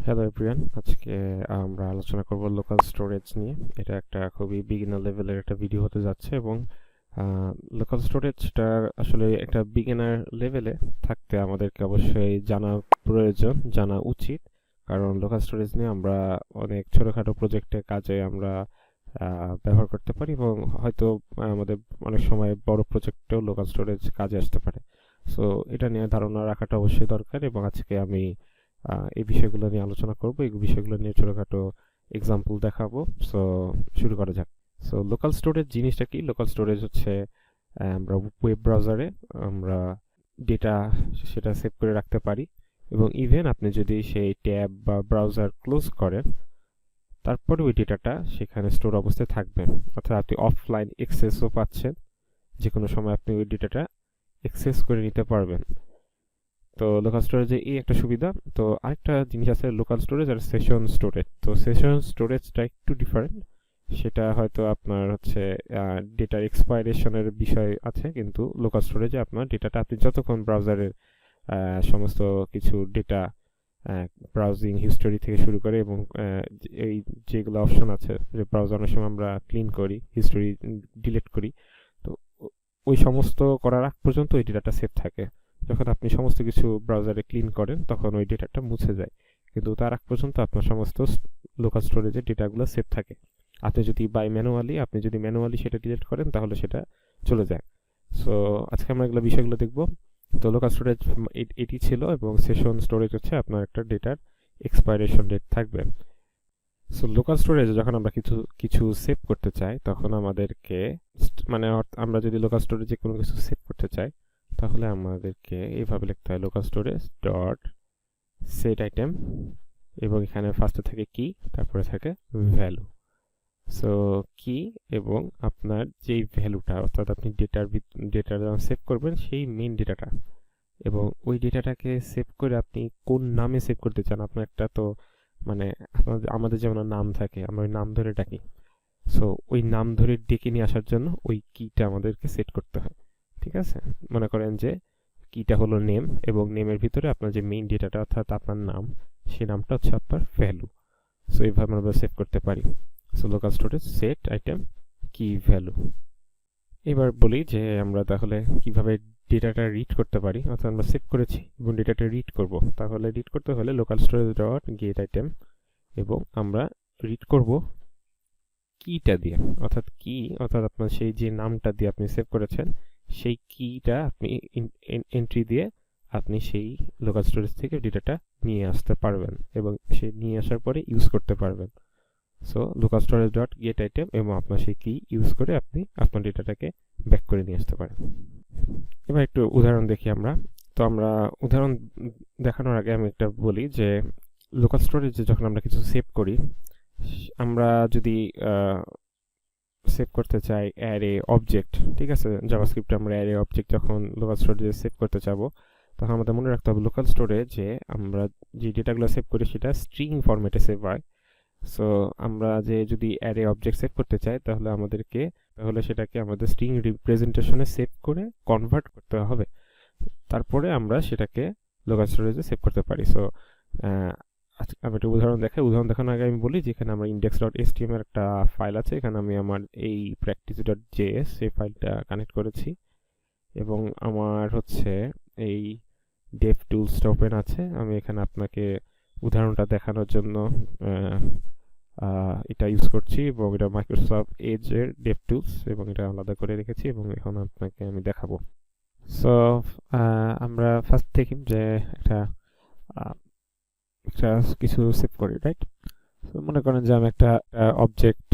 Hello everyone, আজকে আমরা আলোচনা করব লোকাল স্টোরেজ নিয়ে। এটা একটা খুবই বিগিনার লেভেলের একটা ভিডিও হতে যাচ্ছে এবং লোকাল স্টোরেজটা আসলে একটা বিগিনার লেভেলে থাকতে আমাদেরকে অবশ্যই জানা প্রয়োজন, জানা উচিত। কারণ লোকাল স্টোরেজ নিয়ে আমরা অনেক ছোটোখাটো প্রজেক্টের কাজে আমরা ব্যবহার করতে পারি এবং হয়তো আমাদের অনেক সময় বড় প্রজেক্টেও লোকাল স্টোরেজ কাজে আসতে পারে। সো এটা নিয়ে ধারণা রাখাটা অবশ্যই দরকার এবং আজকে আমি এই বিষয়গুলো নিয়ে আলোচনা করব, এই বিষয়গুলো নিয়ে ছোটখাটো এক্সাম্পল দেখাবো। সো শুরু করা যাক। সো লোকাল স্টোরেজ জিনিসটা কি? লোকাল স্টোরেজ হচ্ছে আমরা ওয়েব ব্রাউজারে আমরা ডেটা সেটা সেভ করে রাখতে পারি এবং ইভেন আপনি যদি সেই ট্যাব বা ব্রাউজার ক্লোজ করেন তারপরে ওই ডেটাটা সেখানে স্টোর অবস্থায় থাকবে, অর্থাৎ আপনি অফলাইন অ্যাক্সেসও পাচ্ছেন, যে কোনো সময় আপনি ওই ডেটাটা অ্যাক্সেস করে নিতে পারবেন। তো লোকাল স্টোরেজে এই একটা সুবিধা। তো আরেকটা জিনিস আছে লোকাল স্টোরেজ আর সেশন স্টোরেজ। তো সেশন স্টোরেজটা একটু ডিফারেন্ট, সেটা হয়তো আপনার হচ্ছে ডেটার এক্সপাইরেশনের বিষয় আছে, কিন্তু লোকাল স্টোরেজে আপনার ডেটাটা আপনি যতক্ষণ ব্রাউজারের সমস্ত কিছু ডেটা ব্রাউজিং হিস্টোরি থেকে শুরু করে এবং এই যেগুলো অপশন আছে যে ব্রাউজার অনেক সময় আমরা ক্লিন করি, হিস্টোরি ডিলিট করি, তো ওই সমস্ত করার আগ পর্যন্ত ওই ডেটাটা সেভ থাকে। যখন আপনি সমস্ত কিছু ব্রাউজারে ক্লিন করেন তখন ওই ডেটাটা মুছে যায়, কিন্তু তার আগ পর্যন্ত আপনার সমস্ত লোকাল স্টোরেজে ডেটাগুলো সেভ থাকে। আপনি যদি ম্যানুয়ালি সেটা ডিলিট করেন তাহলে সেটা চলে যায়। সো আজকে আমরা এগুলো বিষয়গুলো দেখব। তো লোকাল স্টোরেজ এটি ছিল এবং সেশন স্টোরেজ হচ্ছে আপনার একটা ডেটার এক্সপাইরেশন ডেট থাকবে। সো লোকাল স্টোরেজে যখন আমরা কিছু কিছু সেভ করতে চাই তখন আমাদেরকে মানে আমরা যদি লোকাল স্টোরেজে কোনো কিছু সেভ করতে চাই তাহলে আমাদেরকে এইভাবে লিখতে হয় local storage dot set item এবং এখানে ফার্স্টে থাকে কি, তারপরে থাকে ভ্যালু। সো কি এবং আপনার যেই ভ্যালুটা, অর্থাৎ আপনি ডেটা যখন সেভ করবেন সেই মেইন ডেটাটা, এবং ওই ডেটাটাকে সেভ করে আপনি কোন নামে সেভ করতে চান। আপনার একটা তো মানে আমাদের যেমন নাম থাকে, আমরা ওই নাম ধরে ডাকি। সো ওই নাম ধরে ডেকে নিয়ে আসার জন্য ওই কিটা আমাদেরকে সেট করতে হয়। ঠিক আছে, মনে করেন যে কিটা হলো নেম এবং নেমের ভিতরে আপনার যে মেইন ডেটাটা অর্থাৎ আপনার নাম, সেই নামটা হচ্ছে আপনার ভ্যালু। সো এইভাবে আমরা সেভ করতে পারি। So local storage set item কি ভ্যালু। এবার বলি যে আমরা তাহলে কিভাবে ডেটাটা রিড করতে পারি, অর্থাৎ আমরা সেভ করেছি এবং ডেটাটা রিড করব। তাহলে রিড করতে হলে local storage dot get item এবং আমরা রিড করব কিটা দিয়ে, অর্থাৎ আপনার সেই যে নামটা দিয়ে আপনি সেভ করেছেন সেই কিটা আপনি এন্ট্রি দিয়ে আপনি সেই লোকাল স্টোরেজ থেকে ডেটাটা নিয়ে আসতে পারবেন এবং সেই নিয়ে আসার পরে ইউজ করতে পারবেন। So local storage dot get item এবং আপনার সেই কি ইউজ করে আপনি আপনার ডেটাটাকে ব্যাক করে নিয়ে আসতে পারেন। এবার একটু উদাহরণ দেখি আমরা। তো আমরা উদাহরণ দেখানোর আগে আমি একটা বলি যে লোকাল স্টোরেজে যখন আমরা কিছু সেভ করি, আমরা যদি সেভ করতে চাই অ্যারে অবজেক্ট, ঠিক আছে, জাভাস্ক্রিপ্টে আমরা অ্যারে অবজেক্ট যখন লোকাল স্টোরেজে সেভ করতে চাবো তখন আমাদের মনে রাখতে হবে লোকাল স্টোরেজে আমরা যে ডেটাগুলো সেভ করি সেটা স্ট্রিং ফরম্যাটে সেভ হয়। সো আমরা যদি অ্যারে অবজেক্ট সেভ করতে চাই তাহলে সেটাকে আমাদের স্ট্রিং রিপ্রেজেন্টেশনে সেভ করে কনভার্ট করতে হবে, তারপরে আমরা সেটাকে লোকাল স্টোরেজে সেভ করতে পারি। সো আমি একটা উদাহরণ দেখানোর আগে আমি বলি যে এখানে আমার index.html একটা ফাইল আছে, এখানে আমি আমার এই practice.js সেই ফাইলটা কানেক্ট করেছি এবং আমার হচ্ছে এই DevTools ওপেন আছে। আমি এখানে আপনাকে উদাহরণটা দেখানোর জন্য এটা ইউজ করছি এবং এটা মাইক্রোসফট এজ এর DevTools এবং এটা আলাদা করে রেখেছি এবং এখন আপনাকে আমি দেখাবো। সো আমরা ফার্স্ট দেখি যে একটা কিছু সেভ করি, রাইট? সো মনে করেন যে আমি একটা অবজেক্ট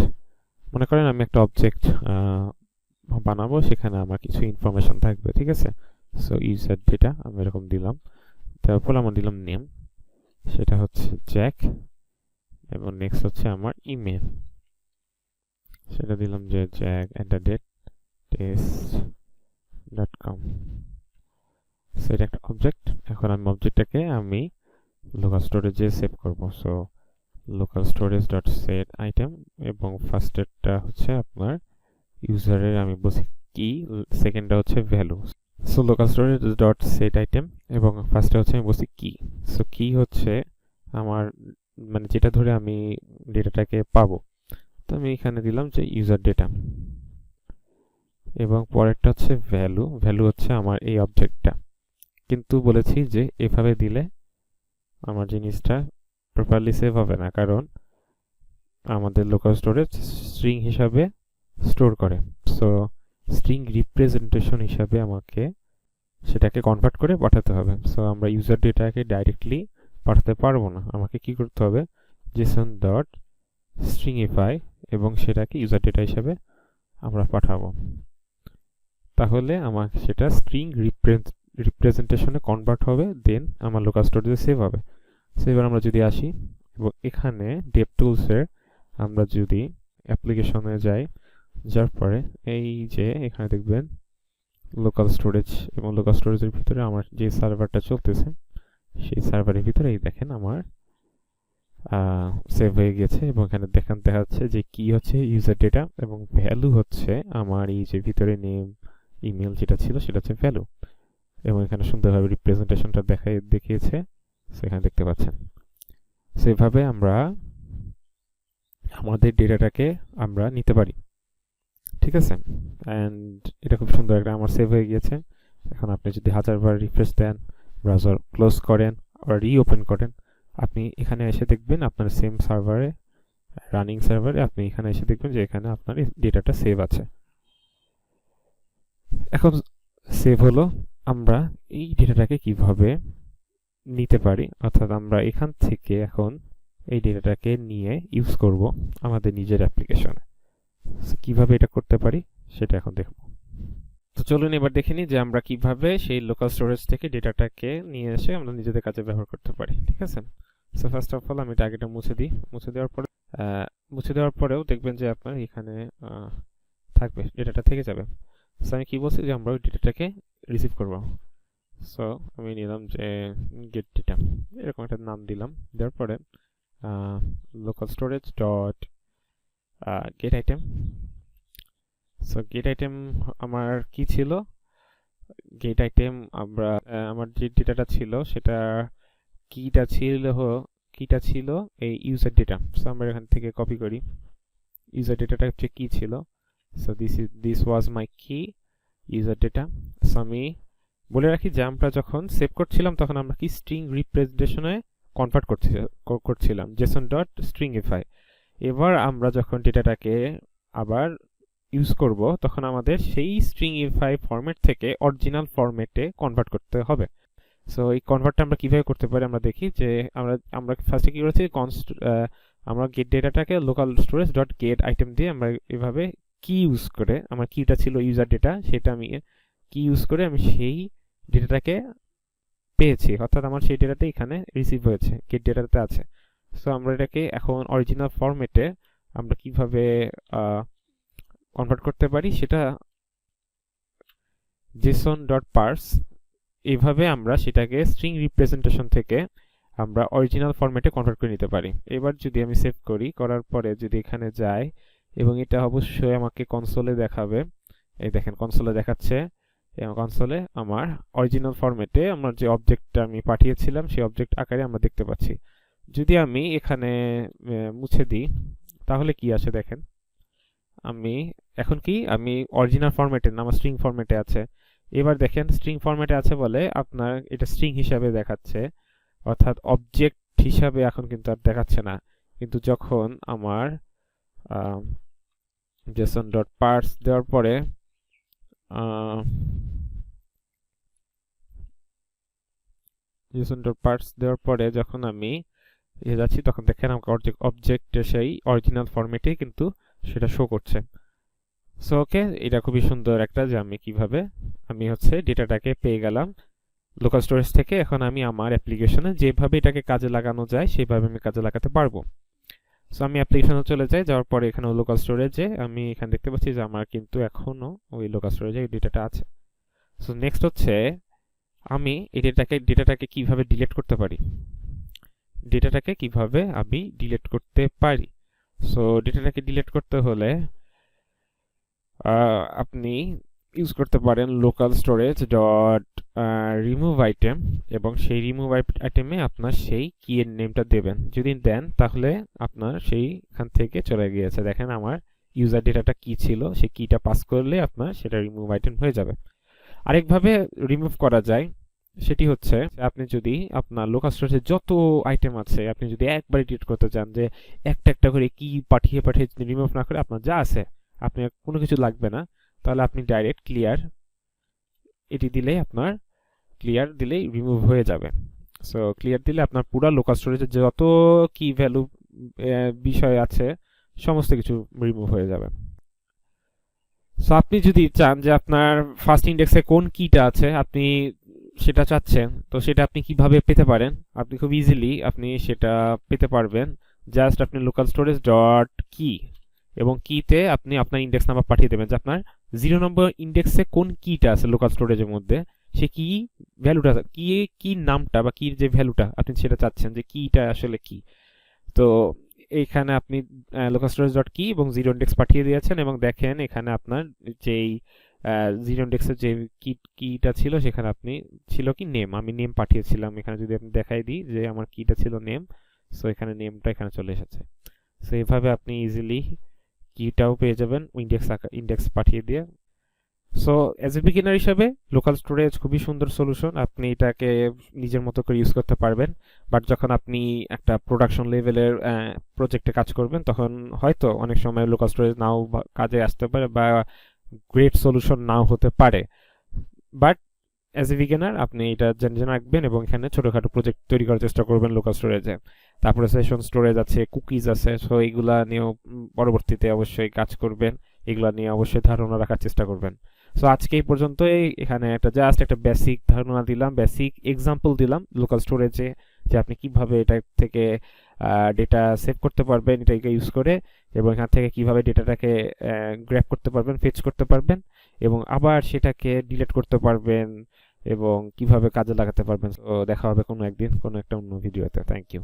বানাবো, সেখানে আমার কিছু ইনফরমেশন থাকবে, ঠিক আছে। সো ইউজার ডেটা আমি এরকম দিলাম, তারপর আমার দিলাম নেম, সেটা হচ্ছে জ্যাক, এবং নেক্সট হচ্ছে আমার ইমেল, সেটা দিলাম যে jack@test.com। সো এটা একটা অবজেক্ট। এখন আমি অবজেক্টটাকে আমি লোকাল স্টোরেজে সেভ করব। So local storage dot set item এবং ফার্স্টেরটা হচ্ছে আপনার ইউজারের আমি বলছি কি, সেকেন্ডটা হচ্ছে value. So local storage dot set item এবং ফার্স্টে হচ্ছে আমি বলছি কি। সো কি হচ্ছে আমার মানে যেটা ধরে আমি ডেটাটাকে পাবো। তো আমি এখানে দিলাম যে ইউজার ডেটা, এবং পরেরটা হচ্ছে ভ্যালু। ভ্যালু হচ্ছে আমার এই অবজেক্টটা, কিন্তু বলেছি যে এভাবে দিলে আমার জিনিসটা প্রপারলি সেভ হবে না, কারণ আমাদের লোকাল স্টোরেজ স্ট্রিং হিসাবে স্টোর করে। সো স্ট্রিং রিপ্রেজেন্টেশন হিসাবে আমাকে সেটাকে কনভার্ট করে পাঠাতে হবে। সো আমরা ইউজার ডেটাকে ডাইরেক্টলি পাঠাতে পারবো না, আমাকে কি করতে হবে, জেসন ডট স্ট্রিংইফাই, এবং সেটাকে ইউজার ডেটা হিসাবে আমরা পাঠাবো। তাহলে আমাকে সেটা স্ট্রিং রিপ্রেজেন্টেশনে কনভার্ট হবে, দেন আমার লোকাল স্টোরেজে সেভ হবে। সো এবার আমরা যদি আসি এবং এখানে ডেভটুলসের আমরা যদি অ্যাপ্লিকেশনে যাই, যার পরে এই যে এখানে দেখবেন লোকাল স্টোরেজ, এবং লোকাল স্টোরেজের ভিতরে আমার যে সার্ভারটা চলতেছে সেই সার্ভারের ভিতরে এই দেখেন আমার সেভ হয়ে গেছে, এবং এখানে দেখা যাচ্ছে যে কি হচ্ছে ইউজার ডেটা, এবং ভ্যালু হচ্ছে আমার এই যে ভিতরে নেম ইমেল যেটা ছিল সেটা হচ্ছে ভ্যালু, এবং এখানে সুন্দরভাবে রিপ্রেজেন্টেশনটা দেখিয়েছে, সেখানে দেখতে পাচ্ছেন। সেভাবে আমরা আমাদের ডেটাটাকে আমরা নিতে পারি, ঠিক আছে। অ্যান্ড এটা খুব সুন্দর একটা আমার সেভ হয়ে গিয়েছে। এখন আপনি যদি 1000বার রিফ্রেশ দেন, ব্রাউজার ক্লোজ করেন, আবার রিওপেন করেন, আপনি এখানে এসে দেখবেন আপনার সেম সার্ভারে, রানিং সার্ভারে আপনি এখানে এসে দেখবেন যে এখানে আপনার ডেটাটা সেভ আছে। এখন সেভ হলো, আমরা এই ডেটাটাকে কিভাবে নিতে পারি, অর্থাৎ আমরা এখান থেকে এখন এই ডেটাটাকে নিয়ে ইউজ করব আমাদের নিজের অ্যাপ্লিকেশনে। কিভাবে এটা করতে পারি সেটা এখন দেখব। তো চলুন এবার দেখে নিই যে আমরা কিভাবে সেই লোকাল স্টোরেজ থেকে ডেটাটাকে নিয়ে এসে আমরা নিজেদের কাজে ব্যবহার করতে পারি, ঠিক আছে। সো ফার্স্ট অফ অল আমি টার্গেটটা মুছে দিই। মুছে দেওয়ার পরেও দেখবেন যে আপনার এখানে থাকবে, ডেটাটা থেকে যাবে। সো আমি কি বলছি যে আমরা ওই ডেটাটাকে রিসিভ করব। সো আমি নিলাম যে গেট ডেটা, এরকম একটা নাম দিলাম। দেওয়ার পরে local storage dot get item. So get item আমার কি ছিল, গেট আইটেম আমরা আমার যে ডেটাটা ছিল সেটা কিটা ছিল এই ইউজার ডেটা। সো আমরা এখান থেকে কপি করি, ইউজার ডেটাটা হচ্ছে কি ছিল। সো দিস ওয়াজ মাই কি ইউজার ডেটা। সো আমি বলে রাখি যে আমরা যখন সেভ করছিলাম তখন আমরা কি স্ট্রিং রিপ্রেজেন্টেশনে কনভার্ট করছিলাম জেসন ডট স্ট্রিংইফাই। এবার আমরা যখন ডেটাটাকে আবার ইউজ করব তখন আমাদের সেই স্ট্রিংইফাই ফরম্যাট থেকে অরিজিনাল ফরম্যাটে কনভার্ট করতে হবে। সো এই কনভার্টটা আমরা কিভাবে করতে পারি আমরা দেখি যে আমরা ফার্স্টে কি করেছি, আমরা গেট ডেটাটাকে local storage dot get item দিয়ে আমরা এভাবে কি ইউজ করে, আমার কিটা ছিল ইউজার ডেটা, সেটা আমি কি ইউজ করে আমি সেই ডেটাটাকে পেয়েছি, অর্থাৎ আমার সেই ডেটাটা এখানে রিসিভ হয়েছে, গেট ডেটাতে আছে। সো আমরা এটাকে এখন অরিজিনাল ফরম্যাটে আমরা কিভাবে কনভার্ট করতে পারি সেটা জেসন ডট পার্স, এইভাবে আমরা সেটাকে স্ট্রিং রিপ্রেজেন্টেশন থেকে আমরা অরিজিনাল ফরম্যাটে কনভার্ট করে নিতে পারি। এবার যদি আমি সেভ করি, করার পরে যদি এখানে যাই, এবং এটা অবশ্যই আমাকে কনসোলে দেখাবে, এই দেখেন কনসোলে দেখাচ্ছে, এবং কনসোলে আমার অরিজিনাল ফরম্যাটে আমার যে অবজেক্টটা আমি পাঠিয়েছিলাম সেই অবজেক্ট আকারে আমরা দেখতে পাচ্ছি। যদি আমি এখানে মুছে দিই তাহলে কি আসে দেখেন, আমি অরিজিনাল ফরম্যাটে না, আমার স্ট্রিং ফরম্যাটে আছে। এবার দেখেন স্ট্রিং ফরম্যাটে আছে বলে আপনার এটা স্ট্রিং হিসাবে দেখাচ্ছে, অর্থাৎ অবজেক্ট হিসাবে এখন কিন্তু আর দেখাচ্ছে না। কিন্তু যখন আমার জেসন ডট পার্স দেওয়ার পরে যখন আমি যাচ্ছি তখন দেখেন আমাকে অবজেক্টের সেই অরিজিনাল ফরম্যাটে কিন্তু সেটা শো করছে। সো ওকে, এটা খুবই সুন্দর একটা যে আমি হচ্ছে ডেটাটাকে পেয়ে গেলাম লোকাল স্টোরেজ থেকে। এখন আমি আমার অ্যাপ্লিকেশনে যেভাবে এটাকে কাজে লাগানো যায় সেভাবে আমি কাজে লাগাতে পারবো। সো আমি অ্যাপ্লিকেশনে চলে যাই, যাওয়ার পরে এখানে লোকাল স্টোরেজে আমি এখানে দেখতে পাচ্ছি যে আমার কিন্তু এখনো ওই লোকাল স্টোরেজে ডেটাটা আছে। সো নেক্সট হচ্ছে আমি এই ডেটাটাকে কিভাবে ডিলিট করতে পারি। সো ডেটাটাকে ডিলিট করতে হলে আপনি ইউজ করতে পারেন local storage dot remove item, এবং সেই রিমুভ আইটেমে আপনার সেই কি এর নেমটা দেবেন। যদি দেন তাহলে আপনার সেইখান থেকে চলে গিয়েছে। দেখেন আমার ইউজার ডেটাটা কি ছিল, সেই কিটা পাস করলে আপনার সেটা রিমুভ আইটেম হয়ে যাবে। আরেকভাবে রিমুভ করা যায়, সেটি হচ্ছে আপনি যদি আপনার লোকাল স্টোরেজে যত আইটেম আছে আপনি যদি একবার ডিলিট করতে চান, যে একটা একটা করে কি পাঠিয়ে পাঠিয়ে রিমুভ না করে আপনার যা আছে আপনি কোনো কিছু লাগবে না, তাহলে আপনি ডাইরেক্ট ক্লিয়ার এটি দিলেই আপনার ক্লিয়ার দিলেই রিমুভ হয়ে যাবে। সো ক্লিয়ার দিলে আপনার পুরো লোকাল স্টোরেজে যত কি ভ্যালু বিষয় আছে সমস্ত কিছু রিমুভ হয়ে যাবে। সো আপনি যদি চান যে আপনার ফার্স্ট ইন্ডেক্সে কোন কিটা আছে আপনি সেটা চাচ্ছেন, তো সেটা আপনি কিভাবে পেতে পারেন? আপনি খুব ইজিলি আপনি সেটা পেতে পারবেন। জাস্ট আপনি লোকাল স্টোরেজ ডট কি এবং কিতে আপনি আপনার ইন্ডেক্স নাম্বার পাঠিয়ে দেবেন, যে আপনার 0 নম্বর ইন্ডেক্সে কোন কিটা আছে লোকাল স্টোরেজের মধ্যে, সে কি ভ্যালুটা কি নামটা বা কির যে ভ্যালুটা আপনি সেটা চাচ্ছেন যে কিটা আসলে কি। তো এইখানে আপনি লোকাল স্টোরেজ ডট কি এবং 0 ইন্ডেক্স পাঠিয়ে দিয়েছেন, এবং দেখেন এখানে আপনার যেই 0 ইন্ডেক্সের যে কিটা ছিল সেখানে আপনি ছিল কি নেম, আমি নেম পাঠিয়েছিলাম। এখানে যদি আপনি দেখাই দিই যে আমার কিটা ছিল নেম, সো এখানে নেমটা এখানে চলে এসেছে। সো এইভাবে আপনি ইজিলি কিটাও পেয়ে যাবেন ইন্ডেক্স পাঠিয়ে দিয়ে। সো অ্যাজ এ বিগিনার হিসাবে লোকাল স্টোরেজ খুবই সুন্দর সলিউশন, আপনি এটাকে নিজের মতো করে ইউজ করতে পারবেন। বাট যখন আপনি একটা প্রোডাকশন লেভেলের প্রজেক্টে কাজ করবেন তখন হয়তো অনেক সময় লোকাল স্টোরেজ নাও কাজে আসতে পারে বা গ্রেট সলিউশন নাও হতে পারে। বাট অ্যাজ এ বিগিনার আপনি এটা জেনে রাখবেন এবং এখানে ছোটোখাটো প্রজেক্ট তৈরি করার চেষ্টা করবেন লোকাল স্টোরেজে। তারপরে সেশন স্টোরেজ আছে, কুকিজ আছে, সো এইগুলা নিয়েও পরবর্তীতে অবশ্যই কাজ করবেন, এগুলা নিয়ে অবশ্যই ধারণা রাখার চেষ্টা করবেন। সো আজকে এই পর্যন্তই, এখানে জাস্ট একটা বেসিক ধারণা দিলাম, বেসিক এক্সাম্পল দিলাম লোকাল স্টোরেজে, যে আপনি কিভাবে এটা থেকে ডেটা সেভ করতে পারবেন এটাকে ইউজ করে, এবং এখান থেকে কিভাবে ডেটাটাকে গ্র্যাব করতে পারবেন, ফেচ করতে পারবেন, এবং আবার সেটাকে ডিলিট করতে পারবেন, এবং কিভাবে কাজে লাগাতে পারবেন। তো দেখা হবে কোনো একদিন কোনো একটা অন্য ভিডিওতে। Thank you.